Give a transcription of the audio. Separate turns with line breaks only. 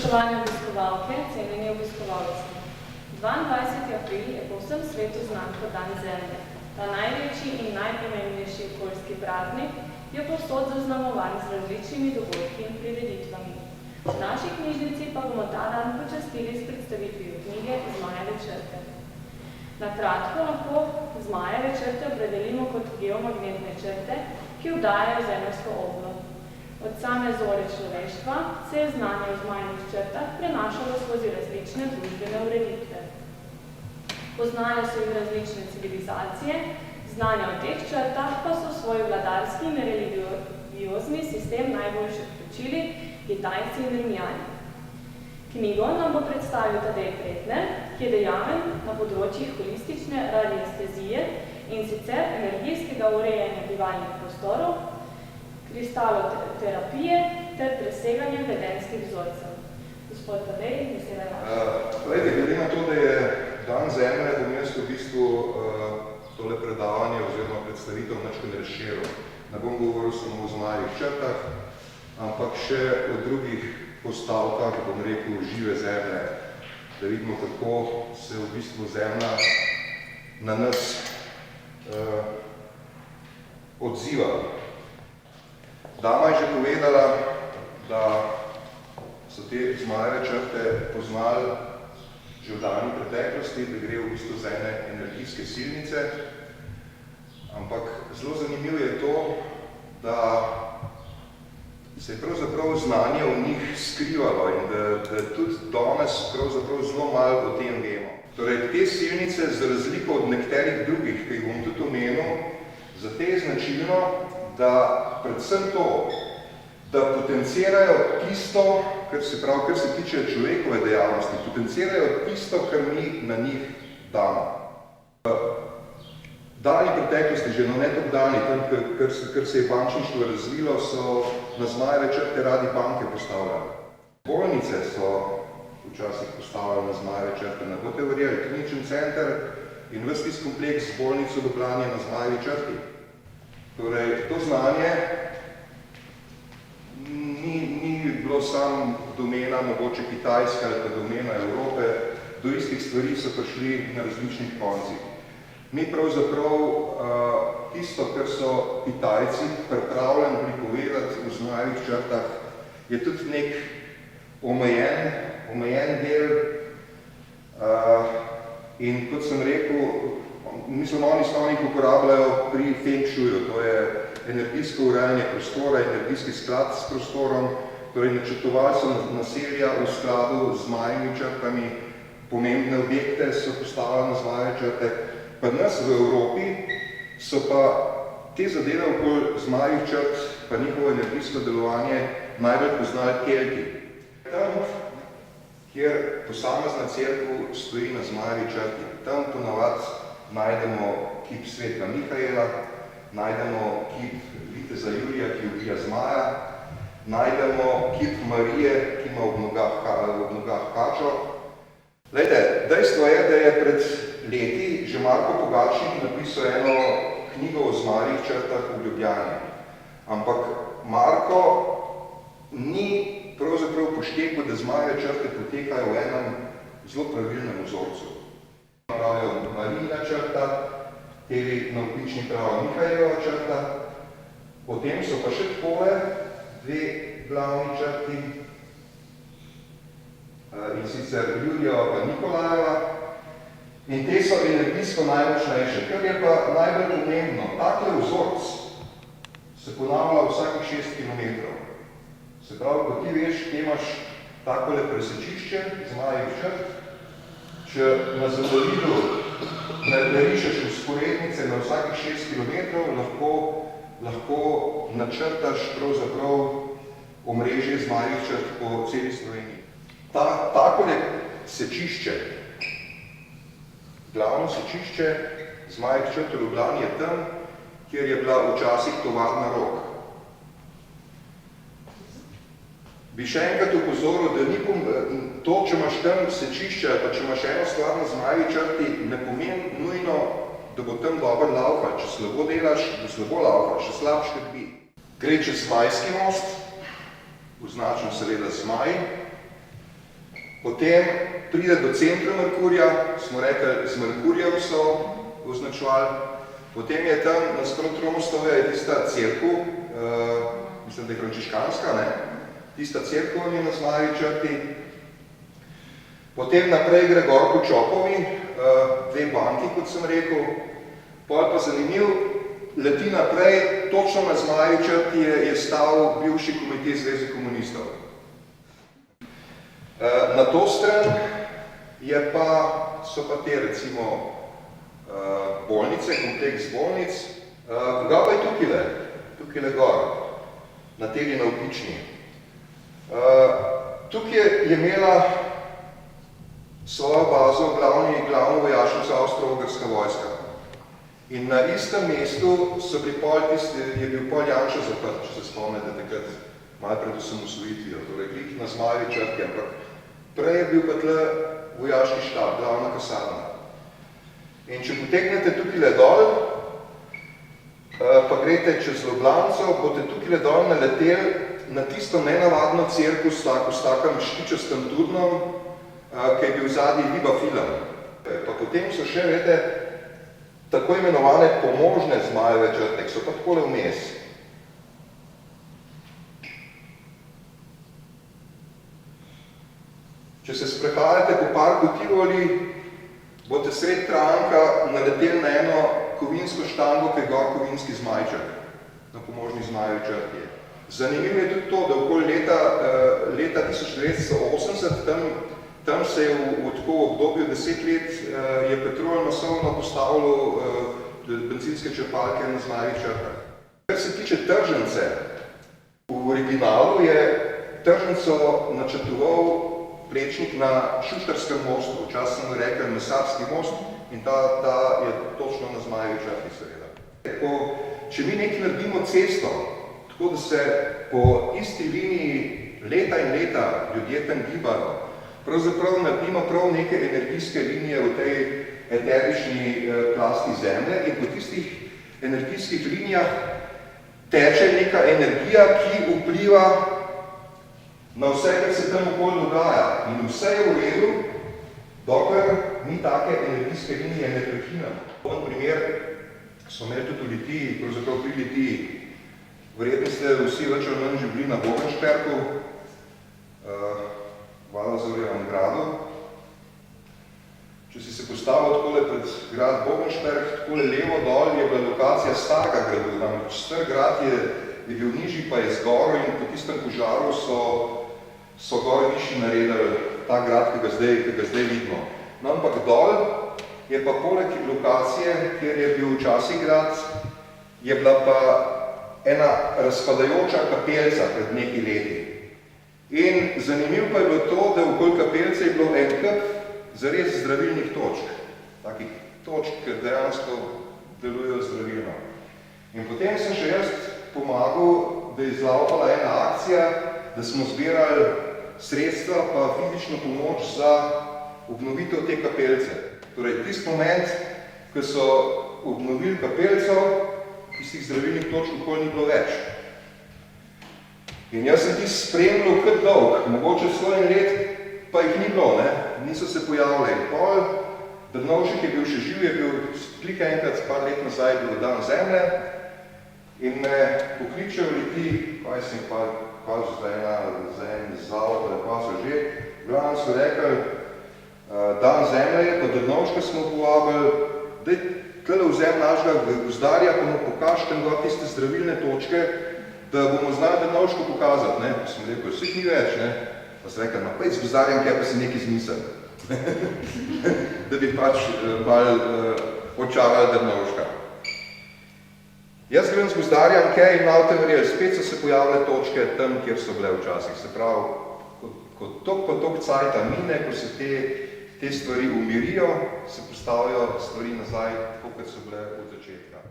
Spoštovane obiskovalke, cenjeni obiskovalci. 22. april je po vsem svetu znan kot Dan Zemlje. Ta največji in najpomembnejši okoljski praznik je povsod zaznamovan z različnimi dogodki in prireditvami. V naši knjižnici pa bomo ta dan počastili s predstavitvijo knjige Zmajeve črte. Na kratko lahko Zmajeve črte opredelimo kot geomagnetne črte, ki vdajajo zemeljsko oblo. Od same zore človeštva se je znanje o zmajevih črtah prenašalo skozi različne družbene ureditve. Poznale so jih različne civilizacije, znanja o teh črtah pa so svoj vladarski in religiozni sistem najboljše vključili Kitajci in Rimljani. Knjigo nam bo predstavil Tadej Pretner, ki je dejaven na področjih holistične radiestezije in sicer energijskega urejanja bivalnih prostorov, kristaloterapije ter preseganja vedenjskih vzorcev. Gospod Tadej, beseda je vaša.
Glede na to, da je Dan Zemlje, bom jaz v bistvu tole predavanje oziroma predstavitev način razširil. Ne bom govoril samo o zmajevih črtah, ampak še o drugih postavkah, bom rekel, žive zemlje, da vidimo, kako se v bistvu zemlja na nas odziva. Dama je že povedala, da so te zmajeve črte poznali že v daljni preteklosti, da gre v bistvu za ene energijske silnice, ampak zelo zanimivo je to, da se je pravzaprav znanje o njih skrivalo in da tudi danes pravzaprav zelo malo o tem vemo. Torej, te silnice, za razliko od nekaterih drugih, ki jih bom tudi omenil, za te je značilno, da predvsem to, da potencirajo tisto, kar se tiče človekove dejavnosti, potencirajo tisto, kar mi na njih damo. Daljni preteklosti, že ne tako daljni, tam, kar se je bančništvo razvilo, so na zmajeve črte radi banke postavljali. Bolnice so včasih postavljali na zmajeve črte, ne boste verjeli, klinični center in ves tisti kompleks z bolnico Ljubljane na zmajevi črti. Torej, to znanje ni bilo samo domena mogoče Kitajske ali pa domena Evrope, do istih stvari so prišli na različnih koncih. Mi pravzaprav tisto, kar so Kitajci pripravljeni pripovedati v zmajevih črtah, je tudi nek omejen del in kot sem rekel, mislim, oni jih uporabljajo pri Feng Shuiu, to je energijsko urejanje prostora, energijski sklad s prostorom, torej načrtovali so naselja v skladu z zmajevimi črtami, pomembne objekte so postavili na zmajeve črte. Pri nas v Evropi so pa te zadeve okoli zmajevih črt, pa njihovo energijsko delovanje najbolj poznali Kelti. Tam, kjer posamezna cerkev stoji na zmajevi črti, tam ponavadi najdemo kip svetega Mihajla, najdemo kip viteza Jurija, ki ubija zmaja, najdemo kip Marije, ki ima ob nogah kačo. Glejte, dejstvo je, da je pred leti že Marko Pogačnik napisal eno knjigo o zmajevih črtah v Ljubljani. Ampak Marko ni pravzaprav poštekal, da zmajeve črte potekajo v enem zelo pravilnem vzorcu. Pravijo Marijina črta, teli navpični pravijo Mihajlova črta, potem so pa še takole dve glavni črti, in sicer Jurijeva pa Nikolajeva, in te so energijsko najmočnejše. Kar je pa najbolj pomembno, takle vzorc se ponavlja vsakih 6 km. Se pravi, ko ti veš, kje imaš takole presečišče zmajevih črt, če na zemljevidu narišeš vzporednice na vsakih 6 km, lahko načrtaš pravzaprav omrežje zmajevih črt po celi Sloveniji. Takole sečišče, glavno sečišče zmajevih črt v Ljubljani je tam, kjer je bila včasih tovarna Rog. Bi še enkrat upozoril, da to, če imaš tam sečišče, pa če imaš eno stvar na zmajevi črti, ne pomeni nujno, da bo tam dobro laufal. Če slabo delaš, bo slabo laufal, še slabš kot bi. Gre čez Zmajski most, označen seveda Zmaj, Potem pride do centra Merkurja, smo rekli, z Merkurjem so označevali. Potem je tam nasprot Tromostovja je tista cerkev, mislim, da je frančiškanska, ne? Tista cerkev je na Zmajevi črti. Potem naprej gre gor po Čopovi, dve banki, kot sem rekel. Pol pa zanimiv, leti naprej, točno na Zmajevi črti je stal bivši komitej Zveze komunistov. Na to stran so pa te, recimo, bolnice, kompleks bolnic. Ga pa je tukaj gor, na teli na Vpični. Tukaj je imela svojo bazo glavno vojašnica Avstro-Ogrska vojska. In na istem mestu je bil pol Janša zaprt, če se spomnite, takrat malo pred osamosvojitvijo, torej glih na Zmajevi črti, ampak prej je bil pa tle vojaški štab, glavna kasarna. In če potegnete tukaj dol, pa greste čez Ljubljanco, boste tukaj dol naleteli na tisto nenavadno cerkev s takim špičastim turnom, ki je bil zadnji Viva film. Pa potem so še, veste, tako imenovane pomožne Zmajeve črte, ki so pa takole vmes. Če se sprehajate po parku Tivoli, boste sred Tranka naleteli na eno kovinsko štango, ki je gor kovinski zmajček, na pomožni Zmajevi črti. Zanimivo je tudi to, da okoli leta 1980, tam se je v tako obdobju 10 let je Petrol masovno postavil bencinske črpalke na Zmajevih črtah. Kar se tiče tržnice, v originalu je tržnico načrtoval Plečnik na Šuštarskem mostu, včasih sem rekel Mesarski most in ta je točno na Zmajevi črti, seveda. Če mi nekaj naredimo cesto, tako da se po isti liniji leta in leta ljudje tam gibajo, pravzaprav naredimo prav neke energijske linije v tej eterični plasti zemlje in po tistih energijskih linijah teče neka energija, ki vpliva na vse, kar se tam okoli dogaja. In vse je v redu, dokler mi take energijske linije ne prekinemo. Podoben primer smo imeli tudi v Litiji, pravzaprav pri Litiji. Verjetno ste vsi več ali manj že bili na Bogenšperku, Valazorjevem gradu. Če si se postavil takole pred grad Bogenšperk, takole levo dol je bila lokacija starega gradu. Namreč star grad je bil nižji, pa je zgoril in po tistem požaru so gore višji naredili ta grad, ki ga zdaj vidimo. No, ampak dol je pa poleg lokacije, kjer je bil včasih grad, je bila pa ena razpadajoča kapelca pred nekaj leti. In zanimivo pa je bilo to, da okoli kapelce je bilo en kup zares zdravilnih točk. Takih točk, ki dejansko delujejo zdravilno. In potem sem še jaz pomagal, da je izlaupala ena akcija, da smo zbirali sredstva pa fizično pomoč za obnovitev te kapelce. Torej, tist moment, ko so obnovili kapelco, tistih zdravilnih točk okoli ni bilo več. In jaz sem tist spremljal kot dolg, mogoče 100 let, pa jih ni bilo, ne? Niso se pojavili. Pol, Drnovšek je bil še živ, je bil klik enkrat, par let nazaj je bil dan zemlje in me pokličejo ljudi, kaj sem pa za en zavod, ali pa so že, glavno so rekli, dan zemlje je, pa Drnovška smo povabili, daj tle vzem našega gozdarja, pa mu pokaž tam gor tiste zdravilne točke, da bomo znali Drnovšku pokazati, ne? Pa sem rekel, vseh ni več, ne? Pa sem rekel, pa z gozdarjem, kaj pa si nekaj zmislil. Da bi pač malo očarali Drnovška. Jaz grem z gozdarjem, kaj in malo te verjeli, spet so se pojavile točke tam, kjer so bile včasih. Se pravi, ko tok cajta mine, ko se te stvari umirijo, se postavijo stvari nazaj, tako kot so bile od začetka.